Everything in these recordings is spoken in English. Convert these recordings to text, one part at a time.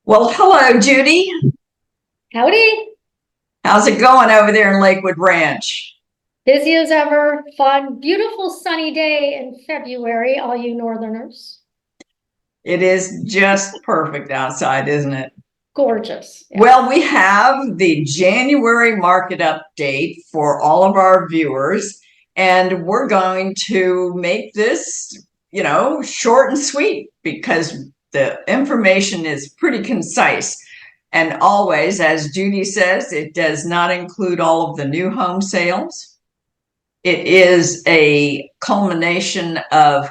Well, hello, Judy. Howdy. How's it going over there in Lakewood Ranch? Busy as ever. Fun, beautiful sunny day in February, all you Northerners. It is just perfect outside, isn't it? Gorgeous. Yeah. Well, we have the January market update for all of our viewers, and we're going to make this, short and sweet because the information is pretty concise. And always, as Judy says, it does not include all of the new home sales. It is a culmination of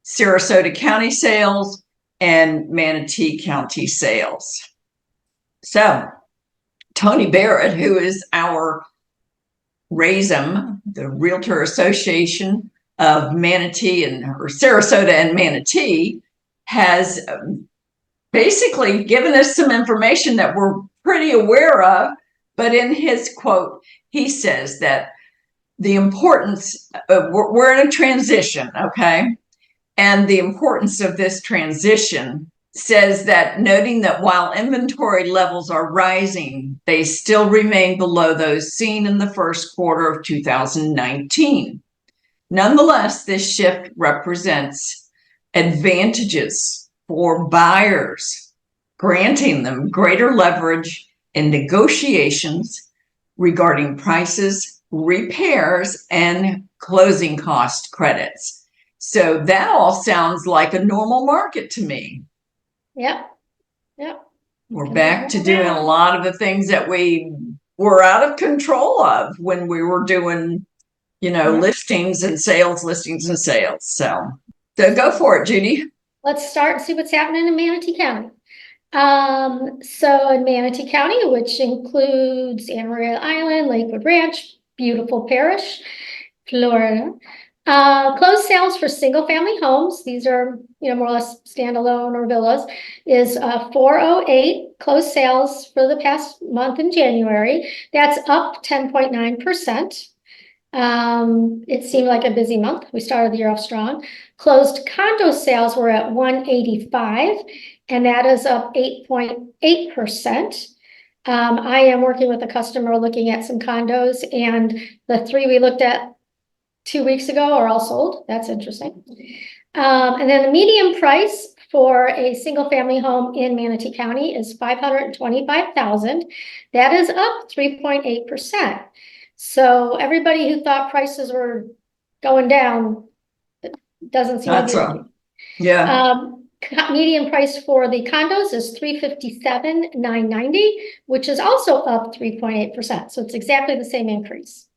Sarasota County sales and Manatee County sales. So, Tony Barrett, who is our RAISM, the Realtor Association of Manatee or Sarasota and Manatee, has basically given us some information that we're pretty aware of. But in his quote, he says that the importance of, we're in a transition, okay? And the importance of this transition says that noting that while inventory levels are rising, they still remain below those seen in the first quarter of 2019. Nonetheless, this shift represents advantages for buyers, granting them greater leverage in negotiations regarding prices, repairs, and closing cost credits. So that all sounds like a normal market to me. Yep. Yep. We're back to doing a lot of the things that we were out of control of when we were doing, listings and sales, listings and sales. So go for it, Judy. Let's start and see what's happening in Manatee County. So in Manatee County, which includes Amarillo Island, Lakewood Ranch, beautiful parish, Florida. Closed sales for single family homes, these are, more or less standalone or villas, is 408 closed sales for the past month in January. That's up 10.9%. It seemed like a busy month. We started the year off strong. Closed condo sales were at 185, and that is up 8.8%. I am working with a customer looking at some condos, and the three we looked at 2 weeks ago are all sold. That's interesting. And then the median price for a single family home in Manatee County is $525,000. That is up 3.8%. So everybody who thought prices were going down doesn't seem to be. Yeah. Median price for the condos is $357,990, which is also up 3.8%. So it's exactly the same increase.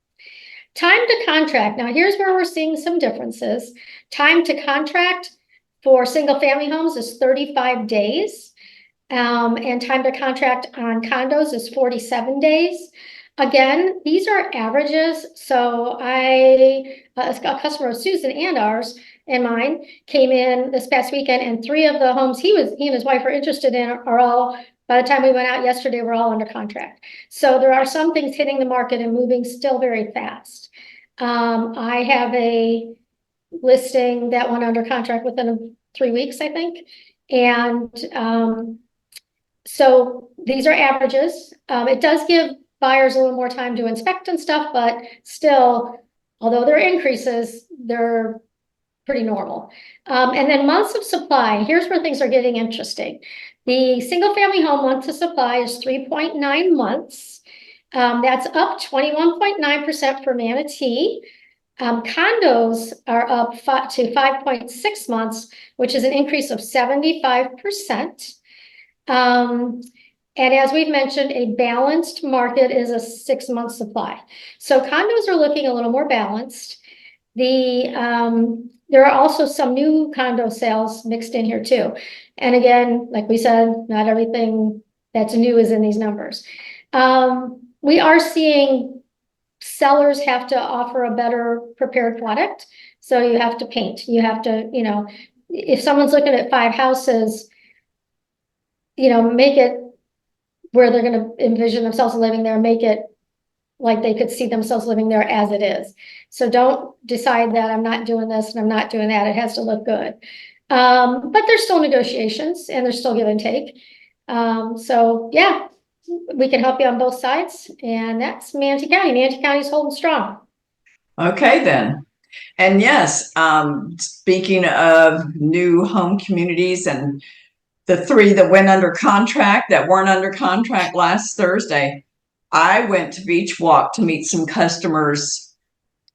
Time to contract. Now, here's where we're seeing some differences. Time to contract for single family homes is 35 days. And time to contract on condos is 47 days. Again, these are averages. So a customer of Susan and ours and mine came in this past weekend, and 3 of the homes he and his wife are interested in are all, by the time we went out yesterday, we're all under contract. So there are some things hitting the market and moving still very fast. I have a listing that went under contract within 3 weeks, I think. And so these are averages. It does give buyers a little more time to inspect and stuff, but still, although there are increases, they're pretty normal. And then months of supply, here's where things are getting interesting. The single family home months of supply is 3.9 months. That's up 21.9% for Manatee. Condos are up to 5.6 months, which is an increase of 75%. And as we've mentioned, a balanced market is a 6-month supply. So condos are looking a little more balanced. There are also some new condo sales mixed in here too. And again, like we said, not everything that's new is in these numbers. We are seeing sellers have to offer a better prepared product. So you have to paint, you have to, if someone's looking at 5 houses, make it where they're going to envision themselves living there, make it like they could see themselves living there as it is. So don't decide that I'm not doing this and I'm not doing that. It has to look good. But there's still negotiations and there's still give and take. So yeah, we can help you on both sides, and that's Manatee County. Manatee County's holding strong. Okay, then. And yes, speaking of new home communities and the three that went under contract that weren't under contract last Thursday, I went to Beach Walk to meet some customers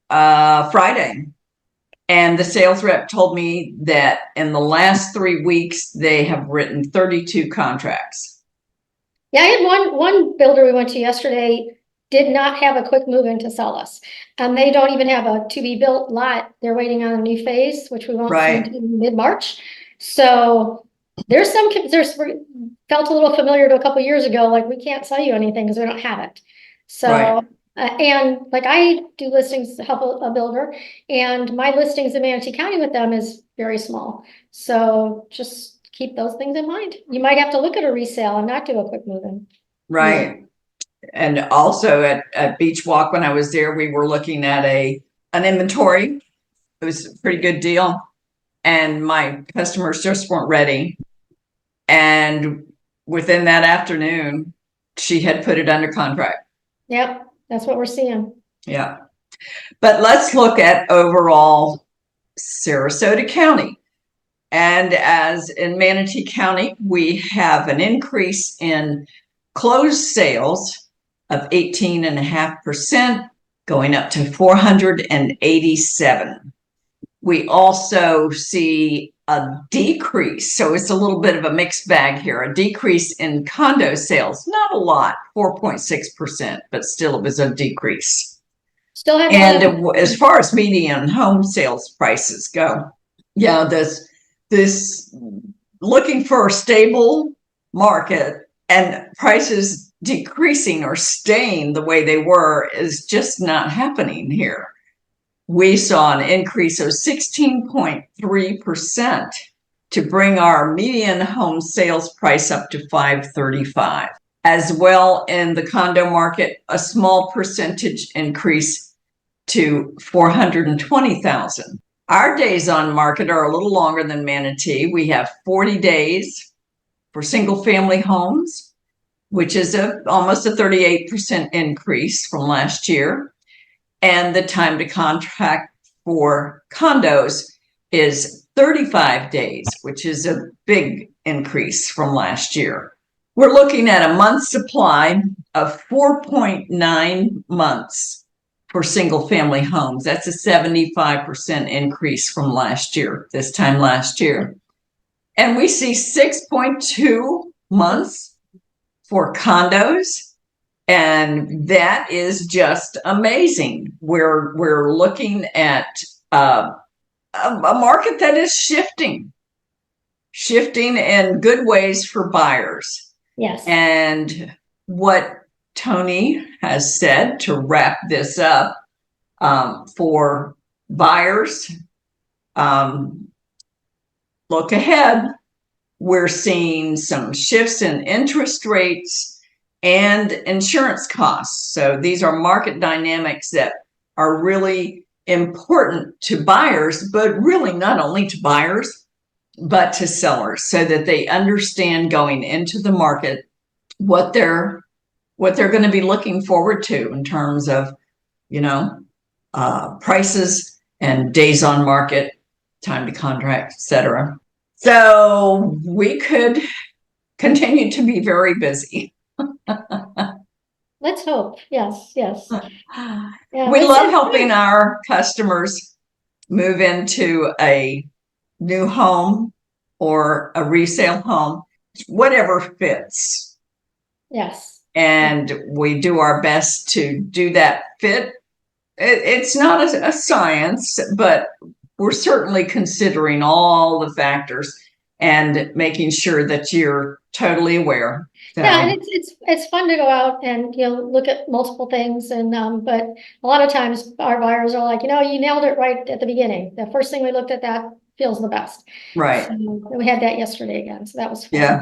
Friday. And the sales rep told me that in the last 3 weeks, they have written 32 contracts. Yeah, I had one builder we went to yesterday did not have a quick move in to sell us. And they don't even have a to be built lot. They're waiting on a new phase, which we won't see Right. until mid-March. So there's felt a little familiar to a couple years ago, like we can't sell you anything because we don't have it. So, Right. and like I do listings to help a builder, and my listings in Manatee County with them is very small. So just keep those things in mind. You might have to look at a resale and not do a quick move in. Right. And also at Beach Walk, when I was there, we were looking at an inventory. It was a pretty good deal. And my customers just weren't ready. And within that afternoon, she had put it under contract. Yep, that's what we're seeing. Yeah. But let's look at overall Sarasota County. And as in Manatee County, we have an increase in closed sales of 18.5%, going up to 487. We also see a decrease. So it's a little bit of a mixed bag here, a decrease in condo sales, not a lot, 4.6%, but still it was a decrease. Still have And as far as median home sales prices go, yeah, this looking for a stable market and prices decreasing or staying the way they were is just not happening here. We saw an increase of 16.3% to bring our median home sales price up to $535. As well, in the condo market, a small percentage increase to 420,000. Our days on market are a little longer than Manatee. We have 40 days for single family homes, which is almost a 38% increase from last year. And the time to contract for condos is 35 days, which is a big increase from last year. We're looking at a month supply of 4.9 months for single family homes. That's a 75% increase from last year, this time last year. And we see 6.2 months for condos. And that is just amazing. We're looking at a market that is shifting in good ways for buyers. Yes. And what Tony has said to wrap this up, for buyers, look ahead. We're seeing some shifts in interest rates and insurance costs. So these are market dynamics that are really important to buyers, but really not only to buyers, but to sellers, so that they understand going into the market what they're going to be looking forward to in terms of, prices and days on market, time to contract, etc. So we could continue to be very busy. Let's hope. Yes, yes. Yeah, we love helping our customers move into a new home or a resale home, whatever fits. Yes. And we do our best to do that fit. It's not a science, but we're certainly considering all the factors and making sure that you're totally aware. So, yeah, and it's fun to go out and look at multiple things, and but a lot of times our buyers are like, you nailed it right at the beginning. The first thing we looked at that feels the best. Right. So, we had that yesterday again, so that was fun. Yeah.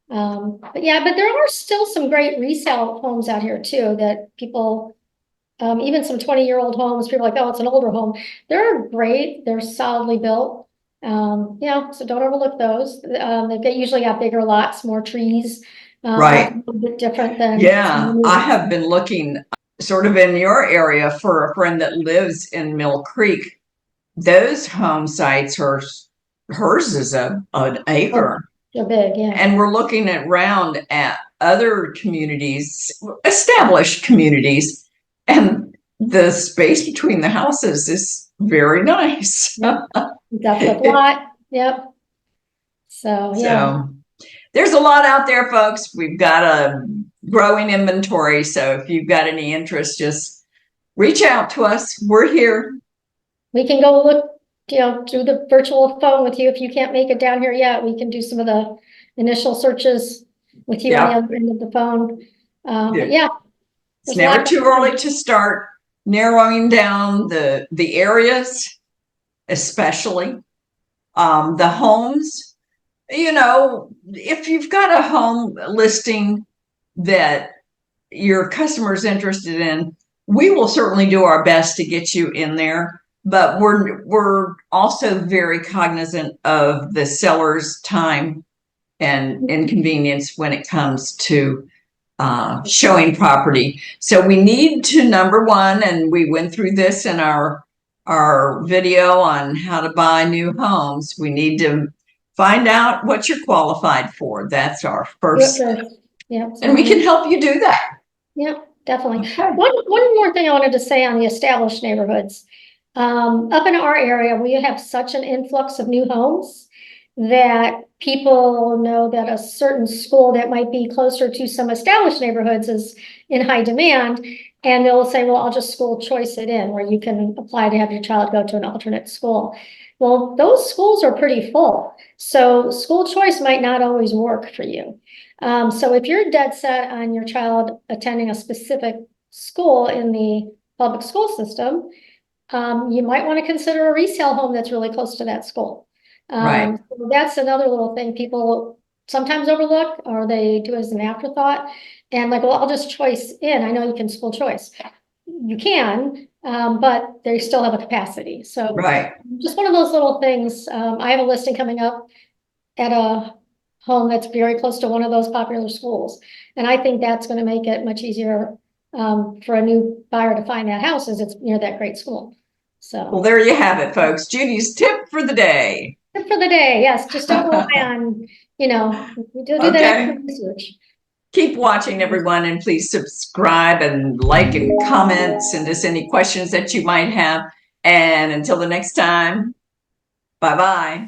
But there are still some great resale homes out here too that people. Even some 20-year-old homes, people are like, oh, it's an older home. They're great. They're solidly built. So don't overlook those. They usually got bigger lots, more trees. Right. A little bit different than. Yeah, I have been looking sort of in your area for a friend that lives in Mill Creek. Those home sites are, hers is an acre. They're big, yeah. And we're looking around at other communities, established communities, and the space between the houses is very nice. Yep. That's a lot. Yep. So, yeah. So there's a lot out there, folks. We've got a growing inventory. So if you've got any interest, just reach out to us. We're here. We can go look, do the virtual phone with you. If you can't make it down here yet, we can do some of the initial searches with you on the other end of the phone. But yeah. It's never too early to start narrowing down the areas, especially the homes. If you've got a home listing that your customer's interested in, we will certainly do our best to get you in there. But we're also very cognizant of the seller's time and inconvenience when it comes to showing property. So we need to, number one, and we went through this in our video on how to buy new homes, we need to find out what you're qualified for. That's our first. Yeah. And we can help you do that. Yeah, definitely. Okay. One more thing I wanted to say on the established neighborhoods. Up in our area, we have such an influx of new homes that people know that a certain school that might be closer to some established neighborhoods is in high demand. And they'll say, well, I'll just school choice it in, where you can apply to have your child go to an alternate school. Well, those schools are pretty full. So school choice might not always work for you. So if you're dead set on your child attending a specific school in the public school system, you might want to consider a resale home that's really close to that school. Right. So that's another little thing people sometimes overlook, or they do as an afterthought. And like, well, I'll just choice in. I know you can school choice. You can, but they still have a capacity. So right. Just one of those little things. I have a listing coming up at a home that's very close to one of those popular schools. And I think that's going to make it much easier for a new buyer to find that house, as it's near that great school. So, well, there you have it, folks. Judy's tip for the day. Tip for the day. Yes. Just don't rely on, do that extra research. Keep watching, everyone, and please subscribe and like and comments and just any questions that you might have. And until the next time, bye-bye.